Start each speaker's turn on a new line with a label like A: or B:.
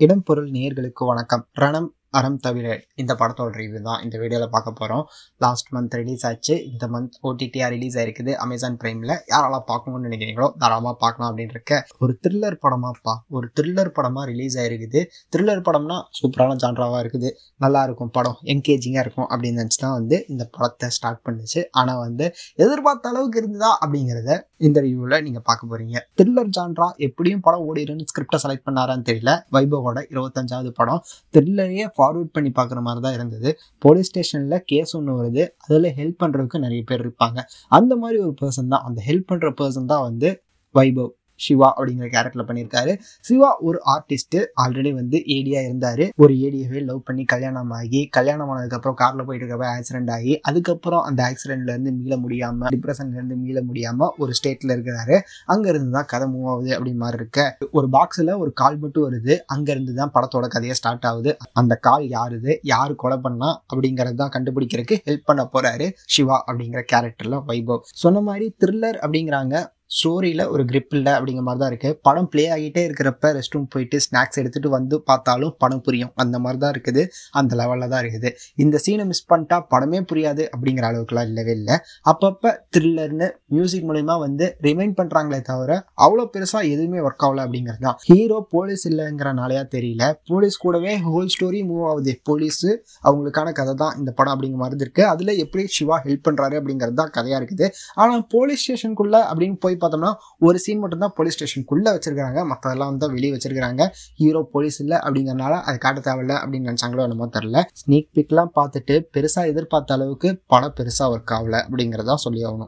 A: இடம் பொருள் நேயர்களுக்கு வணக்கம். ரணம் அறம் தவிர இந்த படத்தோட ரிவ்யூ தான் இந்த வீடியோவில் பார்க்க போகிறோம். லாஸ்ட் மந்த் ரிலீஸ் ஆச்சு. இந்த மந்த் ஓடிடியாக ரிலீஸ் ஆயிருக்குது அமேசான் பிரைமில். யாரெல்லாம் பார்க்கணும்னு நினைக்கிறீங்களோ தாராளமாக பார்க்கலாம் அப்படின்னு இருக்க ஒரு த்ரில்லர் படமாப்பா. ஒரு த்ரில்லர் படமாக ரிலீஸ் ஆயிருக்குது. த்ரில்லர் படம்னா சூப்பரான ஜான்ராவாக இருக்குது, நல்லா இருக்கும் படம், என்கேஜிங்காக இருக்கும் அப்படின்னு நினச்சி தான் இந்த படத்தை ஸ்டார்ட் பண்ணுச்சு. ஆனால் எதிர்பார்த்த அளவுக்கு இருந்ததா அப்படிங்கிறத இந்த ரிவ்யூவில் நீங்கள் பார்க்க போகிறீங்க. த்ரில்லர் ஜான்ரா எப்படியும் படம் ஓடிடுன்னு ஸ்கிரிப்டை செலக்ட் பண்ணாரான்னு தெரியல. வைபவோட 25வது படம். த்ரில்லரையே ஃபார்வர்ட் பண்ணி பார்க்குற மாதிரி தான் இருந்தது. போலீஸ் ஸ்டேஷனில் கேஸ் ஒன்று வருது, அதில் ஹெல்ப் பண்ணுறதுக்கு நிறைய பேர் இருப்பாங்க. அந்த மாதிரி ஒரு பர்சன் தான், அந்த ஹெல்ப் பண்ணுற பர்சன் தான் வைபவ் சிவா அப்படிங்கிற கேரக்டரில் பண்ணியிருக்காரு. சிவா ஒரு ஆர்டிஸ்ட், ஆல்ரெடி ஏடியா இருந்தாரு. ஒரு ஏடியாவே லவ் பண்ணி கல்யாணம் ஆனதுக்கப்புறம் காரில் போயிட்டு இருக்கப்ப ஆக்சிடென்ட் ஆகி, அதுக்கப்புறம் அந்த ஆக்சிடென்ட்ல இருந்து மீள முடியாம, டிப்ரெஷன்ல இருந்து மீள முடியாம ஒரு ஸ்டேட்ல இருக்கிறாரு. அங்க இருந்து தான் கதை மூவ் ஆகுது அப்படி மாதிரி இருக்க. ஒரு பாக்ஸ்ல ஒரு கால் மட்டும் வருது, அங்க இருந்து தான் படத்தோட கதையை ஸ்டார்ட் ஆகுது. அந்த கால் யாரு கொலை பண்ணா அப்படிங்கறது தான் கண்டுபிடிக்கிறதுக்கு ஹெல்ப் பண்ண போறாரு சிவா அப்படிங்கிற கேரக்டர்ல வைபவ். சொன்ன மாதிரி த்ரில்லர் அப்படிங்கிறாங்க, ஸ்டோரியில் ஒரு கிரிப் இல்லை அப்படிங்கிற மாதிரி தான் இருக்குது. படம் ப்ளே ஆகிட்டே இருக்கிறப்ப ரெஸ்ட் ரூம் போயிட்டு ஸ்நாக்ஸ் எடுத்துகிட்டு பார்த்தாலும் படம் புரியும். அந்த மாதிரி தான் இருக்குது, அந்த லெவலில் தான் இருக்குது. இந்த சீனை மிஸ் பண்ணிட்டா படமே புரியாது அப்படிங்கிற அளவுக்குலாம் இல்லவே இல்லை. அப்பப்போ த்ரில்லர்னு மியூசிக் மூலிமா ரிமைண்ட் பண்ணுறாங்களே தவிர அவ்வளோ பெருசாக எதுவுமே ஒர்க் ஆகலை அப்படிங்கிறது தான். ஹீரோ போலீஸ் இல்லைங்கிறனாலையா தெரியல, போலீஸ் கூடவே ஹோல் ஸ்டோரி மூவ் ஆகுது. போலீஸு அவங்களுக்கான கதை தான் இந்த படம் அப்படிங்கிற மாதிரி இருக்குது. அதில் எப்படி சிவா ஹெல்ப் பண்ணுறாரு அப்படிங்கிறது தான் கதையாக இருக்குது. ஆனால் போலீஸ் ஸ்டேஷனுக்குள்ளே அப்படின்னு போய் பார்த்தோம்னா ஒரு சீன் மட்டும் தான் போலீஸ் ஸ்டேஷனுக்குள்ள வச்சிருக்காங்க, மற்றதெல்லாம் வெளியே வச்சிருக்காங்க. ஹீரோ போலீஸ் இல்லை அப்படிங்கறனால அது காட்ட தேவையில்லை அப்படின்னு நினைச்சாங்களோ என்னமோ தெரியல. ஸ்னீக் பிக்லாம் பார்த்துட்டு பெருசா எதிர்பார்த்த அளவுக்கு படம் பெருசா ஒர்க் ஆகல அப்படிங்கறதா சொல்லி ஆகணும்.